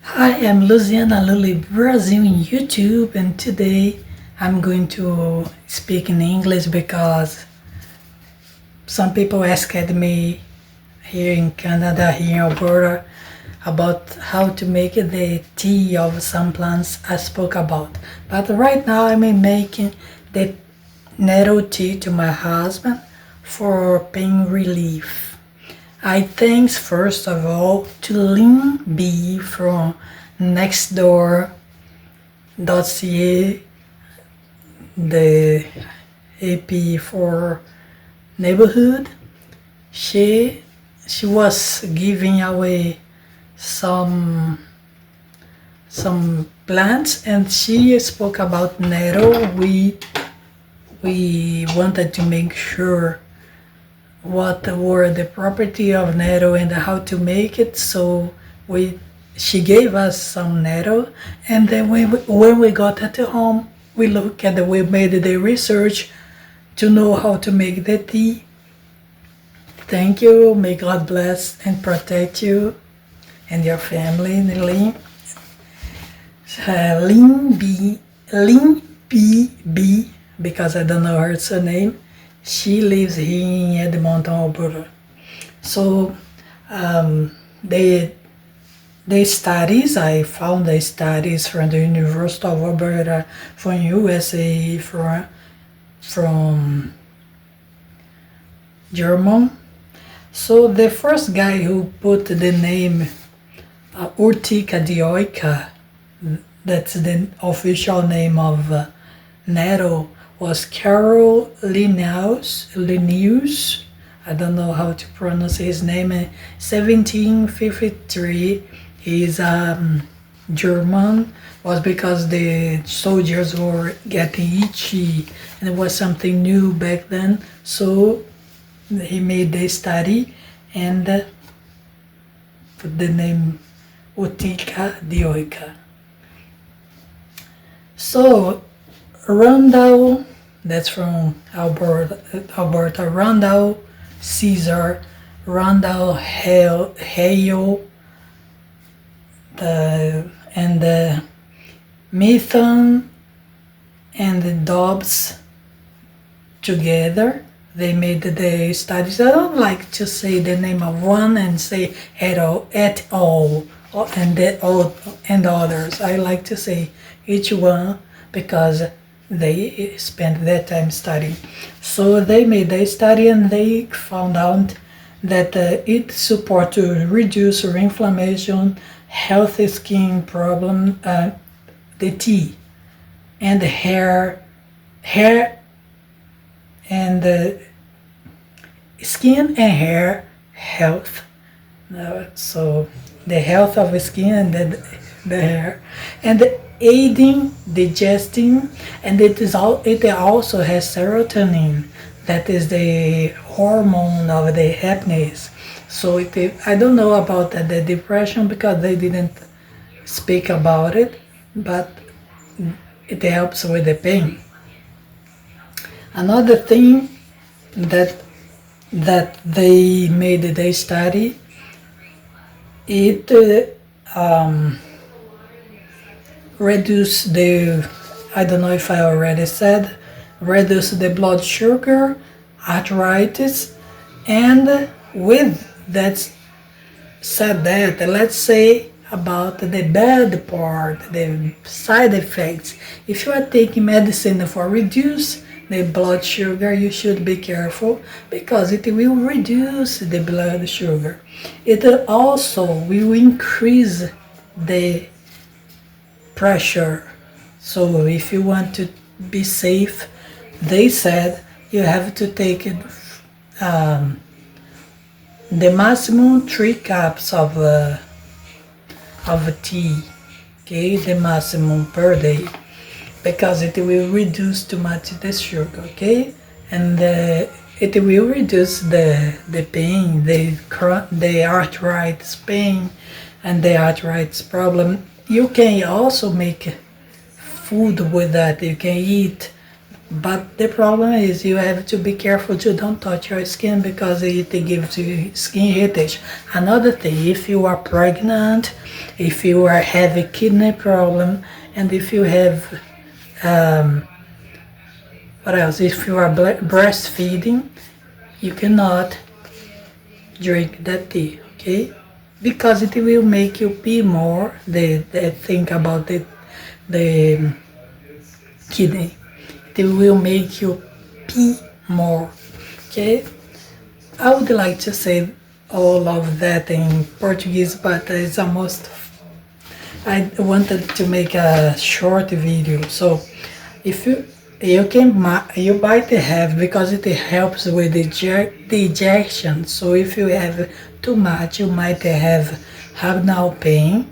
Hi, I'm Luziana Brasil in YouTube, and today I'm going to speak in English because some people asked me here in Canada, here in Alberta, about how to make the tea of some plants I spoke about. But right now I'm making the nettle tea to my husband for pain relief. I thanks first of all to Lynn B from Nextdoor.ca, the AP for neighborhood. She was giving away some plants and she spoke about nettle. We wanted to make sure what were the property of nettle and how to make it, so she gave us some nettle, and then when we got at home we made the research to know how to make the tea. Thank you, may God bless and protect you and your family. Lynn PB, because I don't know her surname. She lives here in Edmonton, Alberta. So the studies, I found the studies from the University of Alberta, from USA, from German. So the first guy who put the name Urtica Dioica, that's the official name of Nettle, was Carol Linnaeus. I don't know how to pronounce his name. 1753. He's German. Was because the soldiers were getting itchy and it was something new back then. So he made the study and put the name Urtica Dioica. So Randall, that's from Alberta, Randall Caesar, Randall Hale, and the Methan and the Dobbs together. They made the studies. I don't like to say the name of one and say et al, and others. I like to say each one because they spent their time studying. So they made a study and they found out that it supports to reduce inflammation, healthy skin problem, the tea, and hair and skin and hair health. So the health of the skin and the hair, and aiding digesting, and it also has serotonin, that is the hormone of the happiness. So I don't know about the depression because they didn't speak about it, but it helps with the pain. Another thing that they made the study, it reduce the, I don't know if I already said, reduce the blood sugar, arthritis, and with that said that, let's say about the bad part, the side effects. If you are taking medicine for reduce the blood sugar, you should be careful because it will reduce the blood sugar. It also will increase the pressure. So if you want to be safe, they said you have to take it, the maximum 3 cups of tea, okay, the maximum per day, because it will reduce too much the sugar, okay, and it will reduce the pain, the arthritis pain, and the arthritis problem. You can also make food with that. You can eat But the problem is you have to be careful to don't touch your skin because it gives you skin irritation. Another thing, if you are pregnant, if you are having kidney problem, and if you have, what else? If you are breastfeeding, you cannot drink that tea, okay? Because it will make you pee more. They think about the kidney. It will make you pee more, okay? I would like to say all of that in Portuguese, but it's almost, I wanted to make a short video. So if you might have, because it helps with the digestion. So if you have too much, you might have abdominal pain.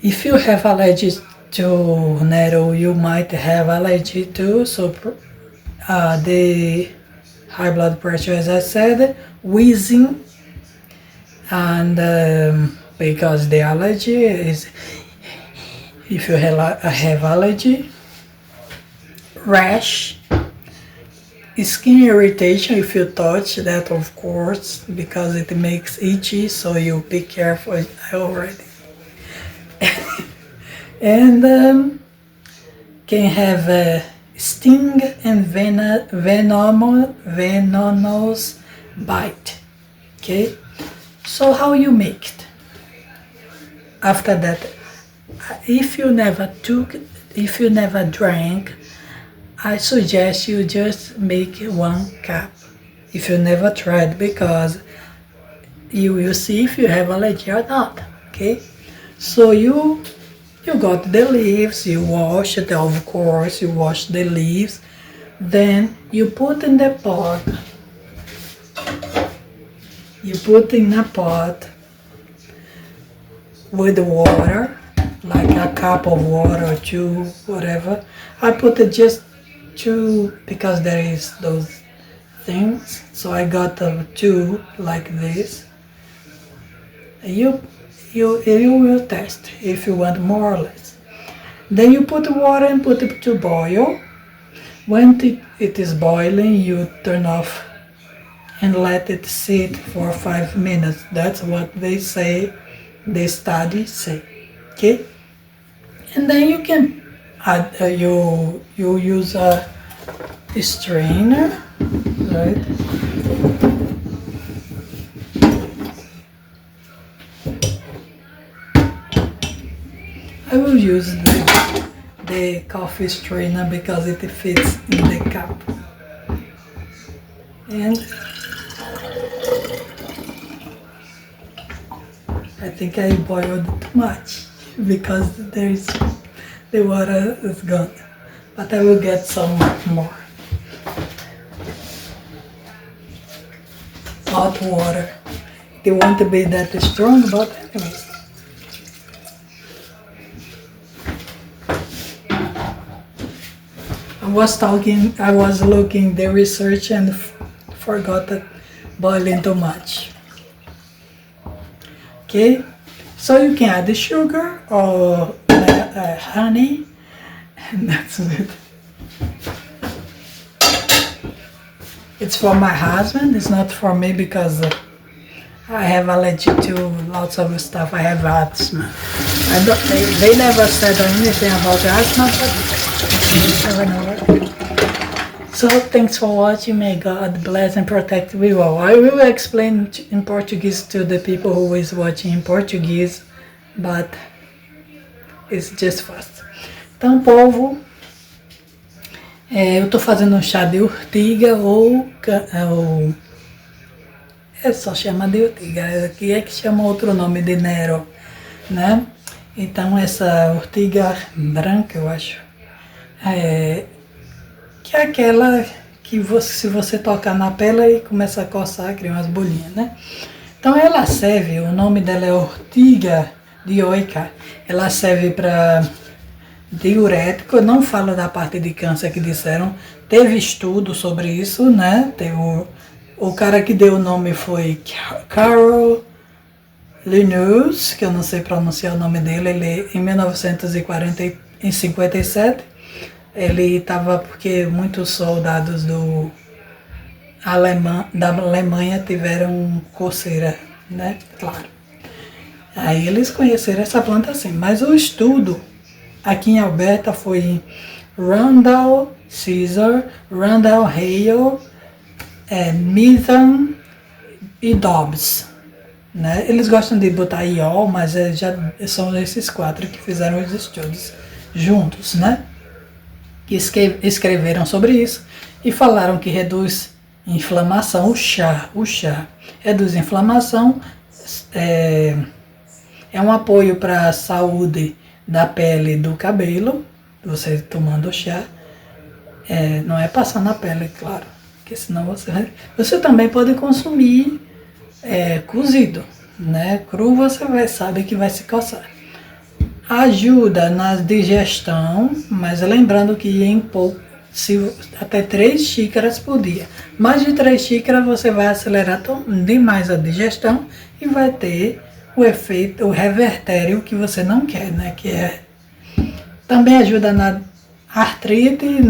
If you have allergies to nettle, you might have allergy too. So the high blood pressure, as I said, wheezing, and because the allergy is, if you have allergy, rash, skin irritation if you touch that, of course, because it makes itchy, so you be careful already. And can have a sting and venomous bite. Okay, so how you make it? After that, if you never drank, I suggest you just make 1 cup. If you never tried, because you will see if you have allergy or not. Okay, so you got the leaves, you wash it, of course, you wash the leaves, then you put in the pot, you put in a pot with water, like a cup of water or 2, whatever. I put it just 2 because there is those things, so I got 2 like this. You will test if you want more or less. Then you put water and put it to boil. When it is boiling, you turn off and let it sit for 5 minutes. That's what they say, the studies say. Okay, and then you can add, you use a strainer, right? I will use the coffee strainer because it fits in the cup. And I think I boiled too much because the water is gone. But I will get some more. Hot water. It won't be that strong, but anyways. I was looking the research and forgot that boiling too much. Okay, so you can add the sugar or honey, and that's it. It's for my husband, it's not for me because I have allergy to lots of stuff. I have asthma. They never said anything about asthma, but never know. So thanks for watching. May God bless and protect you all. I will explain in Portuguese to the people who is watching in Portuguese, but it's just fast. Então, povo, eu tô fazendo um chá de urtiga ou só chama de urtiga. Aqui é que chama outro nome de Nettle, né? Então essa urtiga branca, eu acho, que é aquela que se você tocar na pele e começa a coçar, cria umas bolinhas, né? Então ela serve, o nome dela é Urtica Dioica, ela serve para diurético. Eu não falo da parte de câncer que disseram, teve estudo sobre isso, né? Teve o cara que deu o nome foi Carol Linus, que eu não sei pronunciar o nome dele, ele em 1957 Ele estava, porque muitos soldados da Alemanha tiveram coceira, né? Claro. Aí eles conheceram essa planta assim, mas o estudo aqui em Alberta foi em Randall Caesar, Randall Hale, Mithan e Dobbs. Né? Eles gostam de botar IOL, mas já são esses 4 que fizeram os estudos juntos, né? Que escreveram sobre isso e falaram que reduz inflamação, o chá reduz inflamação, é um apoio para a saúde da pele e do cabelo, você tomando o chá, não é passar na pele, claro, porque senão você também pode consumir cozido, né? Cru você sabe que vai se coçar. Ajuda na digestão, mas lembrando que em pouco, até 3 xícaras por dia. Mais de 3 xícaras você vai acelerar demais a digestão e vai ter o efeito, o revertério que você não quer, né? Também ajuda na artrite e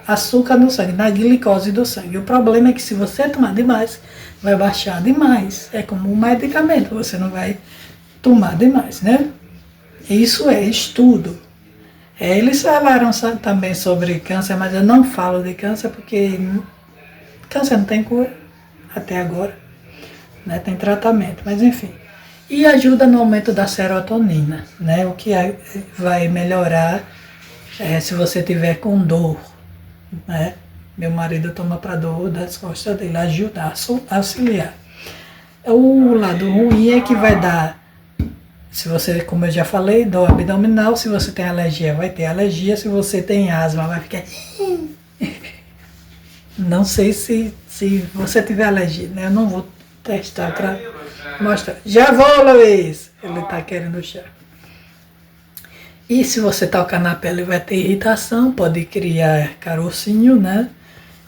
açúcar no sangue, na glicose do sangue. O problema é que se você tomar demais, vai baixar demais. É como um medicamento, você não vai tomar demais, né? Isso é estudo. Eles falaram também sobre câncer, mas eu não falo de câncer porque câncer não tem cura até agora, né? Tem tratamento, mas enfim. E ajuda no aumento da serotonina, né? O que vai melhorar se você tiver com dor, né? Meu marido toma para dor das costas dele, ajuda a auxiliar. O lado ruim é que vai dar, se você, como eu já falei, dor abdominal, se você tem alergia, vai ter alergia, se você tem asma, vai ficar... Não sei se você tiver alergia, né? Eu não vou testar para mostrar. Já vou, Luiz! Ele tá querendo chá. E se você tocar na pele, vai ter irritação, pode criar carocinho, né?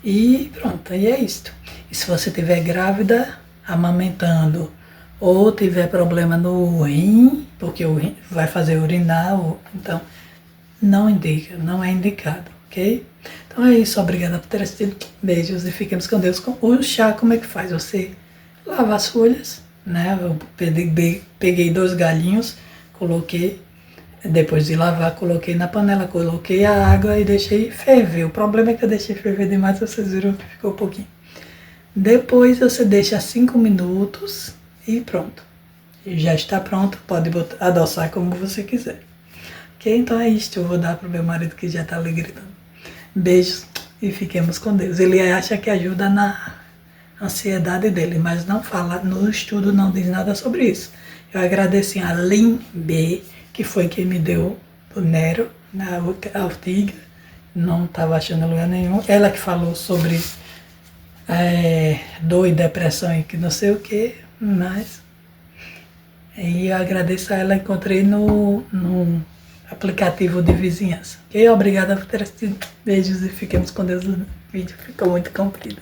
E pronto, aí é isso. E se você estiver grávida, amamentando, ou tiver problema no rim, porque o rim vai fazer urinar, então não é indicado, ok? Então é isso, obrigada por ter assistido. Beijos e fiquemos com Deus. O chá, como é que faz? Você lava as folhas, né? Eu peguei 2 galinhos, coloquei, depois de lavar, coloquei na panela, coloquei a água e deixei ferver. O problema é que eu deixei ferver demais, vocês viram que ficou um pouquinho. Depois você deixa 5 minutos e pronto. E já está pronto, pode adoçar como você quiser. Ok? Então é isto, eu vou dar para o meu marido que já está ali gritando. Beijos e fiquemos com Deus. Ele acha que ajuda na ansiedade dele, mas não fala, no estudo não diz nada sobre isso. Eu agradeci a Lin B, que foi quem me deu o Nettle, na Urtica, não estava achando lugar nenhum. Ela que falou sobre dor e depressão e que não sei o que, mas e eu agradeço a ela, encontrei no aplicativo de vizinhança. Ok? Obrigada por ter assistido. Beijos e fiquemos com Deus. O vídeo ficou muito comprido.